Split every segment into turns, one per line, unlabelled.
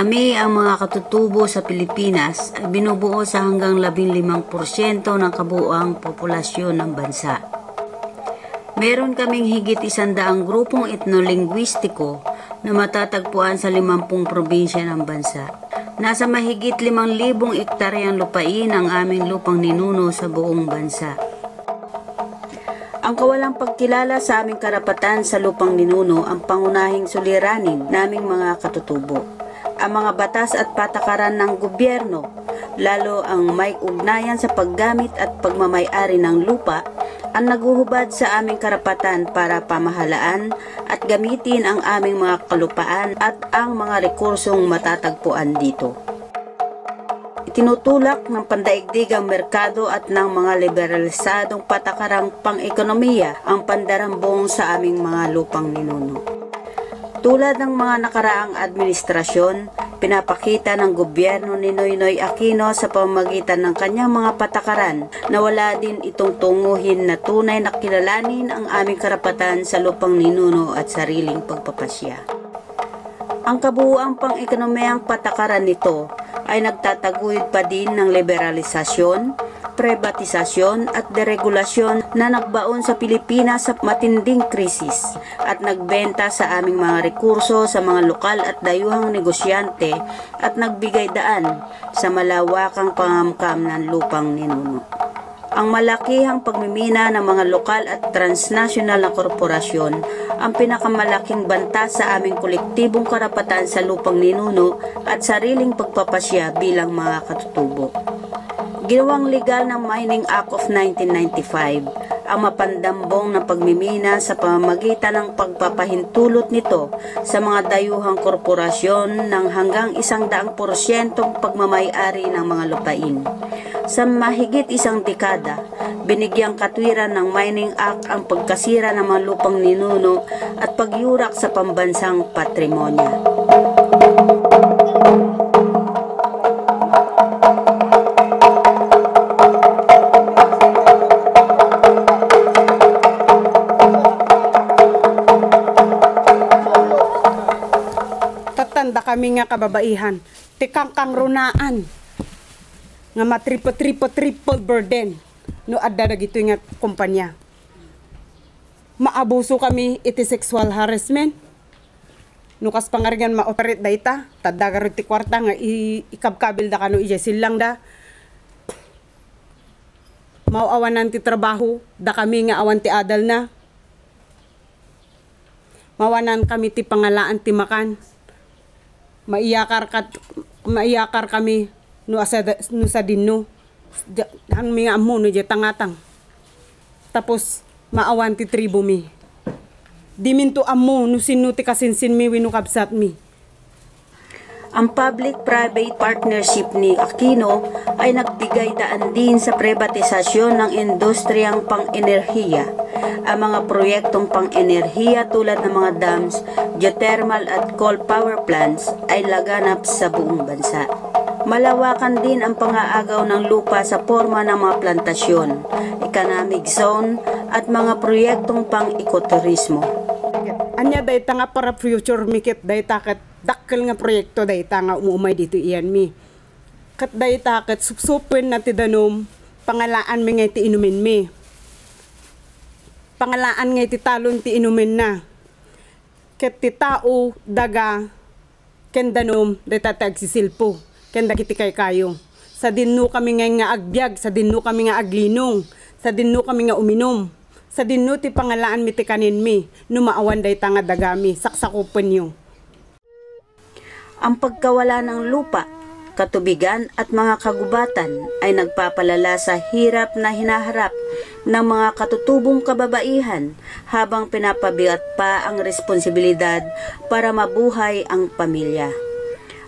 Kami ang mga katutubo sa Pilipinas ay binubuo sa hanggang 15% ng kabuuang populasyon ng bansa. Meron kaming higit 100 grupong etnolinguistiko na matatagpuan sa 50 probinsya ng bansa. Nasa mahigit 5,000 ektaryang lupain ang aming lupang ninuno sa buong bansa. Ang kawalang pagkilala sa aming karapatan sa lupang ninuno ang pangunahing suliranin naming mga katutubo. Ang mga batas at patakaran ng gobyerno, lalo ang may ugnayan sa paggamit at pagmamay-ari ng lupa, ang naguhubad sa aming karapatan para pamahalaan at gamitin ang aming mga kalupaan at ang mga rekursong matatagpuan dito. Itinutulak ng pandaigdigang merkado at ng mga liberalisadong patakarang pang-ekonomiya ang pandarambong sa aming mga lupang ninuno. Tulad ng mga nakaraang administrasyon, pinapakita ng gobyerno ni Noynoy Aquino sa pamamagitan ng kanyang mga patakaran na wala din itong tunguhin na tunay na kilalanin ang aming karapatan sa lupang ninuno at sariling pagpapasya. Ang kabuuang pang-ekonomiyang patakaran nito ay nagtataguyod pa din ng liberalisasyon, privatisasyon at deregulasyon na nagbaon sa Pilipinas sa matinding krisis at nagbenta sa aming mga rekurso sa mga lokal at dayuhang negosyante at nagbigay daan sa malawakang pangamkam ng lupang ninuno. Ang malakihang pagmimina ng mga lokal at transnasyonal na korporasyon ang pinakamalaking banta sa aming kolektibong karapatan sa lupang ninuno at sariling pagpapasya bilang mga katutubo. Ginawang legal ng Mining Act of 1995 ang mapandambong na pagmimina sa pamamagitan ng pagpapahintulot nito sa mga dayuhang korporasyon ng hanggang 100% pagmamay-ari ng mga lupain. Sa mahigit isang dekada, binigyang katwiran ng Mining Act ang pagkasira ng mga lupang ninuno at pagyurak sa pambansang patrimonya.
Tatanda kami nga kababaihan, tikang kang runaan nga matriple burden no adda dagito nga kumpanya. Maabuso kami iti sexual harassment. No kas pangaringan ma-operate dayta, tadda ti kwarta nga ikabkabil da kano ija silang da. Mauawanan ti trabaho, da kami nga awan ti adal na. Mawanan kami ti pangalaan ti makan. Maiyakar kami no sa dinno hang mga amo no je tangatang tapos maawan ti tribo mi di minto amo no sino ti kasinsin mi wino kabsat mi.
Ang public-private partnership ni Aquino ay nagbigay daan din sa privatisasyon ng industriyang pang-enerhiya. Ang mga proyektong pang-enerhiya tulad ng mga dams, geothermal at coal power plants ay laganap sa buong bansa. Malawakan din ang pangaagaw ng lupa sa forma ng mga plantasyon, economic zone at mga proyektong pang-ekoturismo.
Anya dayta nga para future mikit dayta kat dakkel nga proyekto dayta nga umuumay dito iyan mi. Kat dayta kat supsupen na ti danom pangalaan mi nga ti inumin mi. Pangalaan nga ti talon ti inumin na. Ket ti tao daga ken danom dayta tagsisilpo. Ken dagiti kay kayo. Sa dinno kami nga agbyag, sa dinno kami nga aglinong, sa dinno kami nga uminom. Sa dinno ti pangalaan mi ti kanin mi, no maawan dayta nga dagami, saksakupen niyo.
Ang pagkawala ng lupa, katubigan at mga kagubatan ay nagpapalala sa hirap na hinaharap ng mga katutubong kababaihan habang pinapabigat pa ang responsibilidad para mabuhay ang pamilya.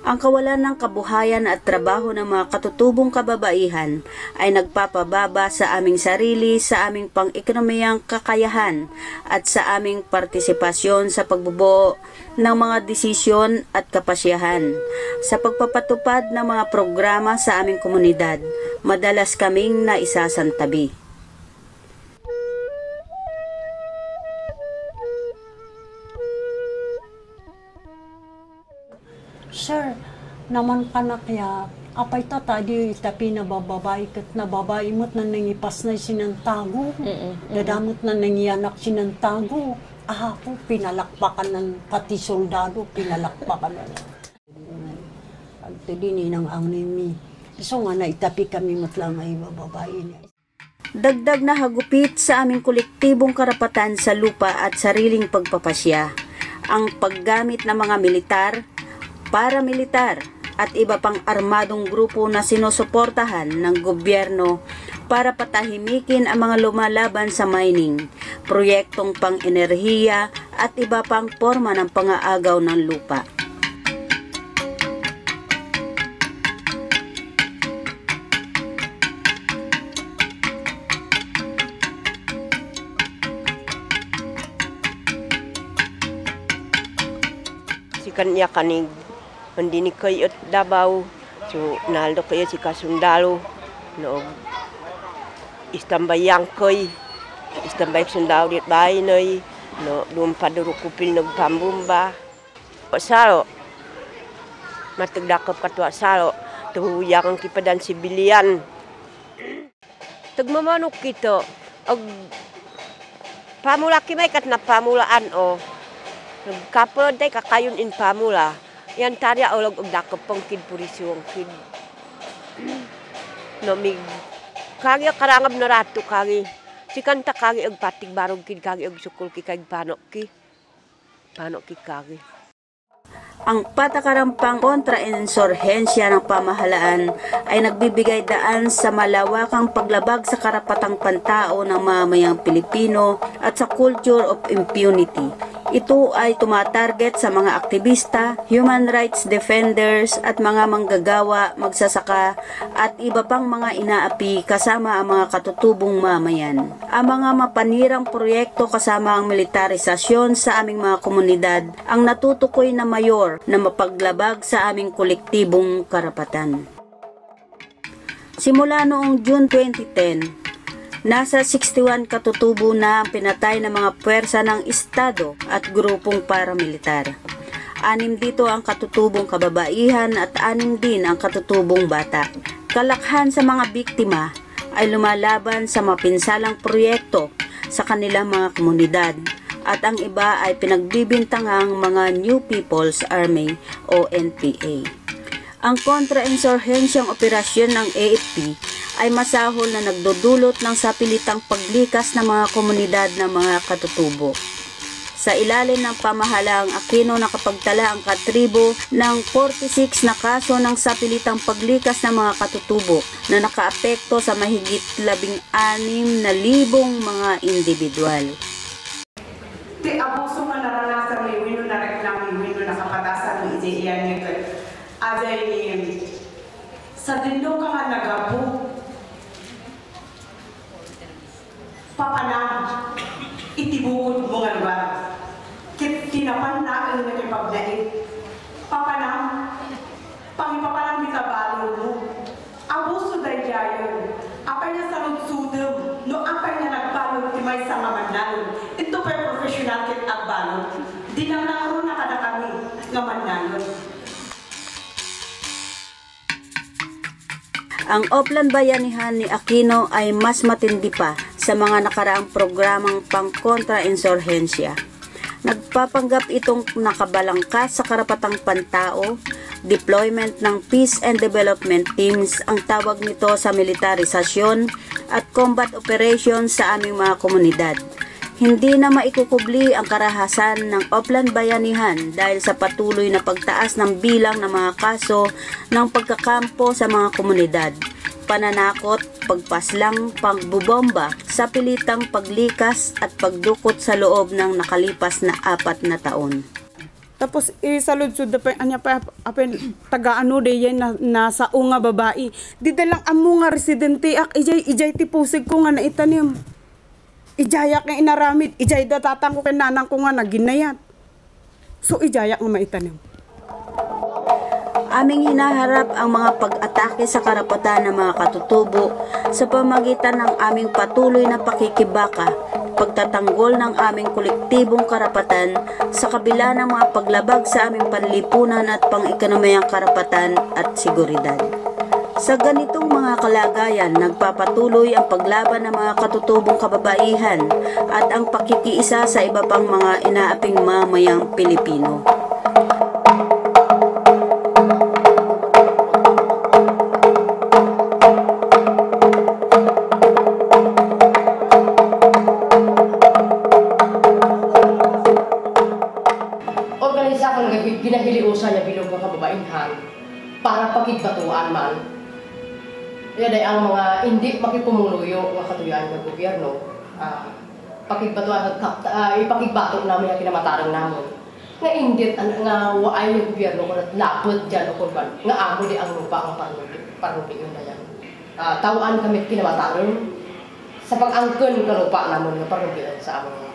Ang kawalan ng kabuhayan at trabaho ng mga katutubong kababaihan ay nagpapababa sa aming sarili, sa aming pang-ekonomiyang kakayahan at sa aming partisipasyon sa pagbubuo ng mga desisyon at kapasyahan. Sa pagpapatupad ng mga programa sa aming komunidad, madalas kaming naisasantabi.
Sir, naman ka na kaya apay tata di tapi na bababae kat na babae mo't na nangipas na sinantago. Dadamot na nangianak sinantago. Po, pinalakpakan ng pati soldado, pinalakpakan na. Ito din inang ang nimi. So nga na itapi kami mo't lang ay bababae niya.
Dagdag na hagupit sa aming kolektibong karapatan sa lupa at sariling pagpapasya, ang paggamit ng mga militar, paramilitar at iba pang armadong grupo na sinusuportahan ng gobyerno para patahimikin ang mga lumalaban sa mining, proyektong pang-enerhiya at iba pang forma ng pang-aagaw ng lupa.
Kanya kanig hindi ni kayo at Davao so naldo kayo si kasundalo no istambayang koy istambay sundalo dit bay noy no paduro kupil ng pambumba salo matagdakop katwa salo tuhuyang kipadan sibilian tagmamanok kito og pamula kimay kat na pamulaan o nagkapod day kakayon in pamula. Yan tarya olog og dakop pang kid purisyong kid. No mig kagi karangab na rato kagi. Sikanta kagi og patig barog kid kagi og sukul ki kag panok ki. Panok ki kagi.
Ang patakaran kontra-insurhensya ng pamahalaan ay nagbibigay daan sa malawakang paglabag sa karapatang pantao ng mamamayang Pilipino at sa culture of impunity. Ito ay tumatarget sa mga aktivista, human rights defenders at mga manggagawa, magsasaka at iba pang mga inaapi kasama ang mga katutubong mamayan. Ang mga mapanirang proyekto kasama ang militarisasyon sa aming mga komunidad ang natutukoy na mayor na mapaglabag sa aming kolektibong karapatan. Simula noong June 2010, nasa 61 katutubo na ang pinatay ng mga puwersa ng Estado at grupong paramilitar. 6 dito ang katutubong kababaihan at 6 din ang katutubong bata. Kalakhan sa mga biktima ay lumalaban sa mapinsalang proyekto sa kanilang mga komunidad at ang iba ay pinagbibintangang mga New People's Army o NPA. Ang kontra-insurhensyang operasyon ng AFP ay masahol na nagdudulot ng sapilitang paglikas ng mga komunidad ng mga katutubo. Sa ilalim ng pamahalaang Aquino nakapagtala ang katribo ng 46 na kaso ng sapilitang paglikas ng mga katutubo na nakaapekto sa mahigit 16,000 mga individual.
Ti abuso nga naranasan ni Wino na reklamo ni Wino nakapatasan ni Iyan nito. Ajay ni sa dindo ka nga nagabu papanang itibukod mo nga lugar. Tinapan na ang nakipaglain. Papanang pangipapanang mitabalo mo. Abuso dahil yayon. Apay na sa lutsudom, no apay na nagbalog timay sa mamanalon. Ito pa yung professional kit agbalog. Di nang nakaroon na kada kami nga manalon.
Ang Oplan Bayanihan ni Aquino ay mas matindi pa sa mga nakaraang programang pang-kontra-insurhensya. Nagpapanggap itong nakabalangkas sa karapatang pantao, deployment ng peace and development teams ang tawag nito sa militarisasyon at combat operations sa aming mga komunidad. Hindi na maikukubli ang karahasan ng Oplan Bayanihan dahil sa patuloy na pagtaas ng bilang ng mga kaso ng pagkakampo sa mga komunidad, pananakot, pagpaslang, pagbubomba, sapilitang paglikas at pagdukot sa loob ng nakalipas na 4 na taon.
Tapos isaludsud pa anya pa apen taga-ano de yan na sa unga babae. Di dalang amo nga residente ak ijay tipusig ko nga naitanim. Ijayak nga inaramid, ijay datatang ko kay nanang ko nga naginayat. So ijayak nga maitanim.
Aming hinaharap ang mga pag-atake sa karapatan ng mga katutubo sa pamagitan ng aming patuloy na pakikibaka, pagtatanggol ng aming kolektibong karapatan sa kabila ng mga paglabag sa aming panlipunan at pang-ekonomiyang karapatan at seguridad. Sa ganitong mga kalagayan, nagpapatuloy ang paglaban ng mga katutubong kababaihan at ang pakikiisa sa iba pang mga inaaping mamayang Pilipino.
Organisa kang ginahiliusan niya bilog mga kababainhan para pakigbatuan man. Yan ay ang mga hindi makipumuluyo ng katuyuan ng gobyerno. Pakigbatuan, ipakigbato namin ang kinamatarang namin. Nga indit nga waay ng gobyerno kung lapot dyan o kurban. Nga amo di ang lupa ang panubiyon na yan. Tawaan kami kinamatarang sa pag-angkon ng lupa namin na panubiyon sa aming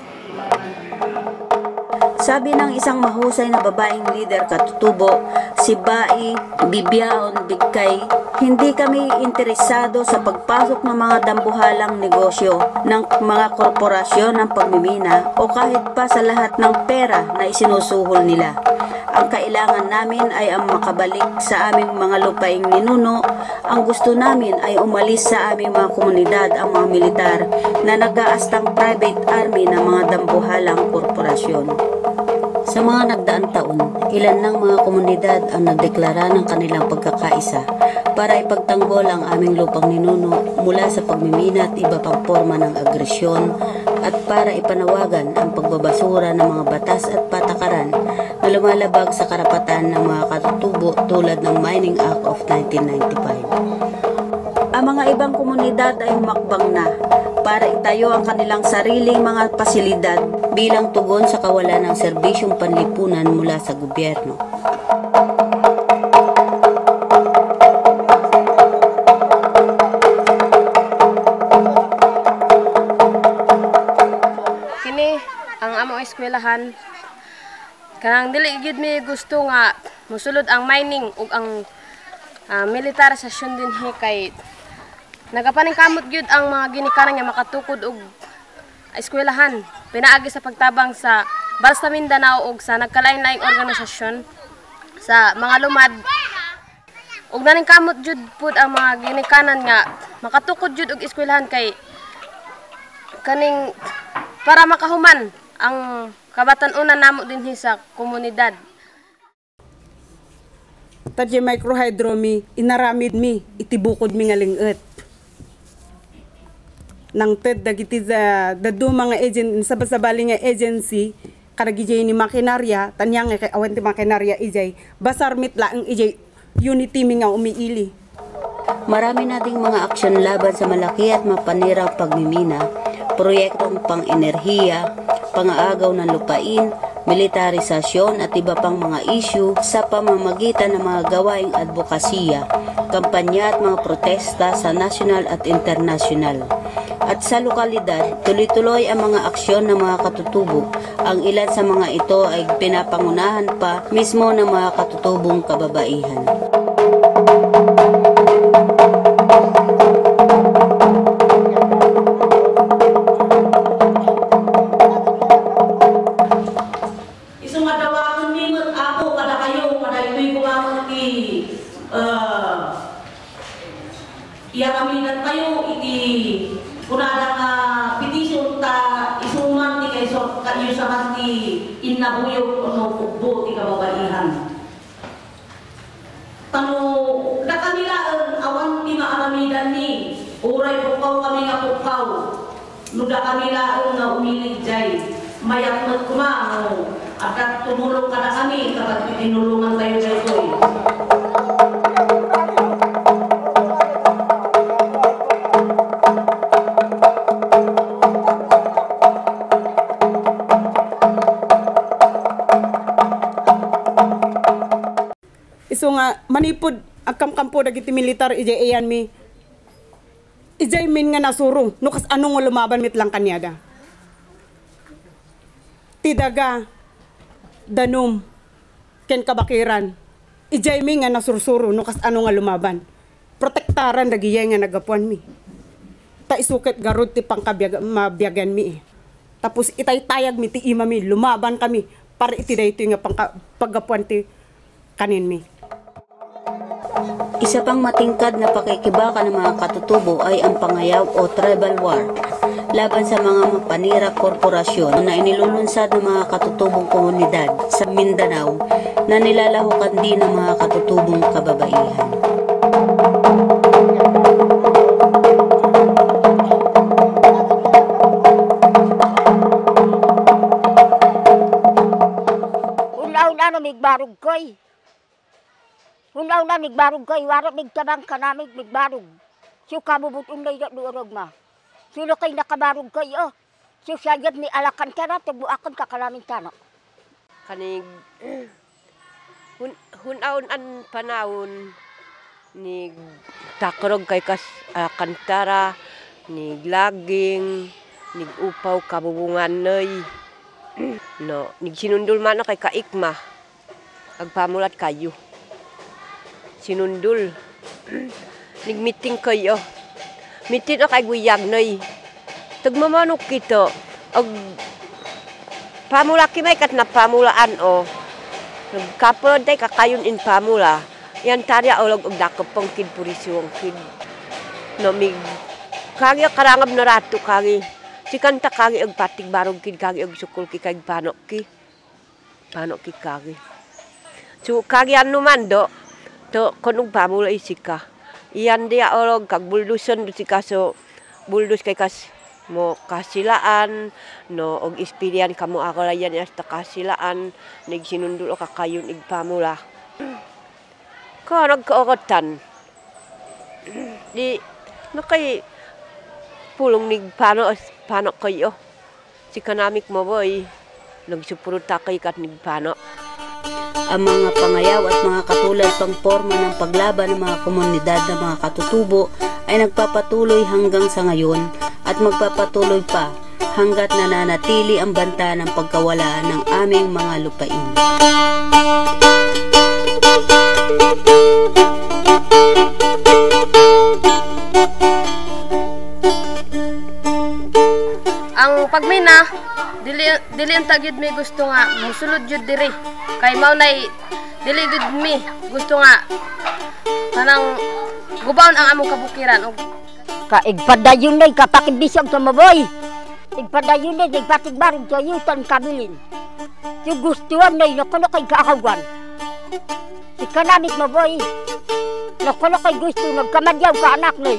Sabi ng isang mahusay na babaeng lider katutubo, si Bai Bibiaon Bigkay, hindi kami interesado sa pagpasok ng mga dambuhalang negosyo ng mga korporasyon ng pagmimina o kahit pa sa lahat ng pera na isinusuhol nila. Ang kailangan namin ay ang makabalik sa aming mga lupaing ninuno. Ang gusto namin ay umalis sa aming mga komunidad ang mga militar na nag-aastang private army ng mga dambuhalang korporasyon. Sa mga nagdaang taon, ilan ng mga komunidad ang nagdeklara ng kanilang pagkakaisa para ipagtanggol ang aming lupang ninuno mula sa pagmimina at iba pang forma ng agresyon at para ipanawagan ang pagbabasura ng mga batas at patakaran na lumalabag sa karapatan ng mga katutubo tulad ng Mining Act of 1995. Ang mga ibang komunidad ay humakbang na para itayo ang kanilang sariling mga pasilidad bilang tugon sa kawalan ng serbisyong panlipunan mula sa gobyerno.
Kini ang among eskwelahan kanang dili gyud mi gusto nga mosulod ang mining ug ang militarisasyon dinhi kay nagapaningkamot gyud ang mga ginikanan nga makatukod og eskwelahan pinaagi sa pagtabang sa Basta Mindanao ug sa nagkalain-laing organisasyon sa mga lumad ug naningkamot jud pud ang mga ginikanan nga makatukod jud og eskwelahan kay kaning para makahuman ang kabatan-unan namo dinhi sa komunidad.
Tadya microhydromi, inaramid mi, itibukod mi nga linget. Nang ted dagiti dadu mga agent sa basabali nga agency karagijay ni makinarya tanyang kay awan ti makinarya ijay basar mitla ang ijay unity mi nga umiili.
Marami na ding mga aksyon laban sa malaki at mapanirang pagmimina, proyektong pang-enerhiya, pang-aagaw ng lupain, militarisasyon at iba pang mga issue sa pamamagitan ng mga gawaing advokasya, kampanya at mga protesta sa national at international. At sa lokalidad, tuloy-tuloy ang mga aksyon ng mga katutubo. Ang ilan sa mga ito ay pinapangunahan pa mismo ng mga katutubong kababaihan.
Iya kami dan kayo iti kunada nga petition ta isuman ti kayo sa kanti inabuyog no pugbo ti kababaihan. Tano da kanilaan awan ti maaramidan ni uray pukaw kami nga pukaw. No da kanilaan nga umilig jay mayat met kumano at tumulong kada kami kapag tinulungan tayo daytoy.
So nga manipod ang kamkampo dagiti militar ijay ayan mi ijay min nga nasurong no kas anong nga lumaban mit lang kanyada tidaga danom ken kabakiran ijay mi nga nasursuro no kas ano nga lumaban. Protektaran dagiyay nga nagapuan mi. Ta isukit garod ti mabyagan mi. Tapos itaytayag mi ti ima mi, lumaban kami para itiday ito nga paggapuan ti kanin mi.
Isa pang matingkad na pakikibaka ng mga katutubo ay ang pangayaw o tribal war laban sa mga mapanira korporasyon na inilulunsad ng mga katutubong komunidad sa Mindanao na nilalahukan din ng mga katutubong kababaihan.
Una-una na migbarog ko'y. Una-una migbarog ko'y. Warap migtabang ka na migbarog. So kamubutong na yung durog ma. Sino kayo nakabarog ko'y oh. So sayad ni alakan ka na. Tubuakan ka kalaming tanok.
Kanig hunaon an panahon ni takrog kay kas kantara ni laging ni upaw kabubungan noy no ni sinundul man kay kaikma agpamulat kayo sinundul nig meeting kayo meeting kay guyag noy tagmamanok kito ag pamula kimay kat na pamulaan o kapod day kakayon in pamula yan tarya olog og dakopong kid purisyong kid no mig kagi karangab na rato kagi si kanta kagi og patig barog kid kagi og sukol ki kag panok ki kagi so kagi ano man do to konug pamula isika iyan dia olog kag bulduson isika so buldus kay kas mo kasilaan no og experience kamo ako layan hasta kasilaan nig sinundul ka kayon ig pamula ko nagkaotan di nakay pulong nig pano kayo si kanamik mo boy nagsuporta kay kat nig pano.
Ang mga pangayaw at mga katulad pang forma ng paglaban ng mga komunidad ng mga katutubo ay nagpapatuloy hanggang sa ngayon at magpapatuloy pa hanggat nananatili ang banta ng pagkawala ng aming mga lupain.
Ang pagmina, dili ang tagid mi gusto nga musulod jud diri. Kay mao nay dili jud mi gusto nga kanang gubaon ang among kabukiran og
Kaigpadayon na kapakibisog sa maboy. Igpadayon na igpatigbarog sa yutan kabilin. Yung gustuan na nakuno kay kaakawan. Si kanamit maboy. Nakuno kay gusto nagkamadyaw ka anak na.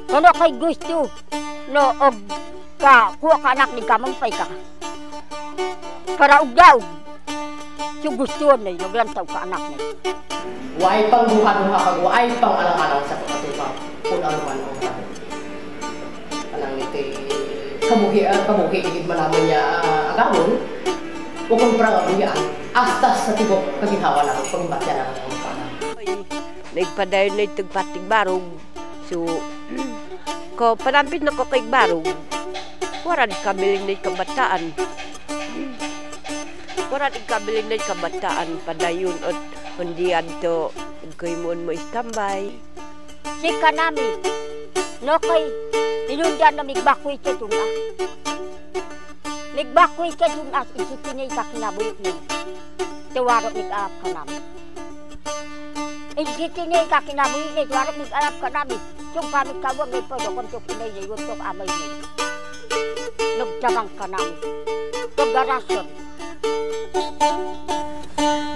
Kuno kay gusto no og kuha ka anak ni kamampay ka. Para og daw. Yung gustuan na naglantaw ka anak na.
Way pang duha-duha kag way pang alang-alang sa katubang. Kung ano man ang anang iti kabuhi igid man naman niya agawon o kung prang abuyaan astas sa tibok kaginhawa lang pagbatya na ang panang.
Nagpadayon na itong patig barog so ko panampit na ko kay barog waran kabiling na kabataan padayon at hindi adto kay mo istambay.
Si kanami, no kay inundan na migbakoy ka dun ah. Migbakoy ka dun ah, isitinay ka kinabuhi mo. Tiwarap mig-arap ka namin. Isitinay ka kinabuhi mo, tiwarap mig-arap ka namin. Yung pamit kawag ay pwede kung ito pinay na yun, ito amay mo. Nagtabang ka namin. Tugarasyon.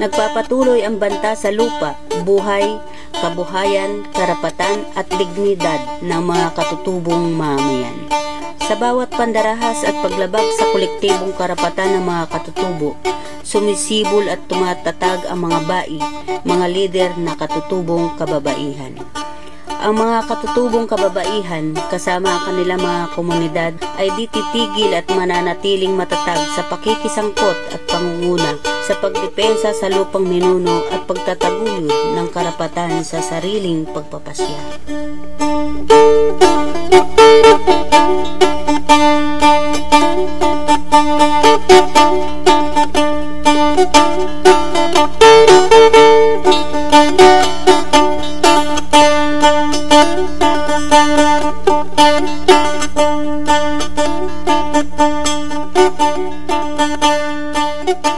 Nagpapatuloy ang banta sa lupa, buhay, kabuhayan, karapatan at dignidad ng mga katutubong mamayan. Sa bawat pandarahas at paglabag sa kolektibong karapatan ng mga katutubo, sumisibol at tumatatag ang mga bai, mga lider na katutubong kababaihan. Ang mga katutubong kababaihan kasama ang kanilang mga komunidad ay di titigil at mananatiling matatag sa pakikisangkot at pangunguna sa pagdepensa sa lupang ninuno at pagtataguyod ng karapatan sa sariling pagpapasya.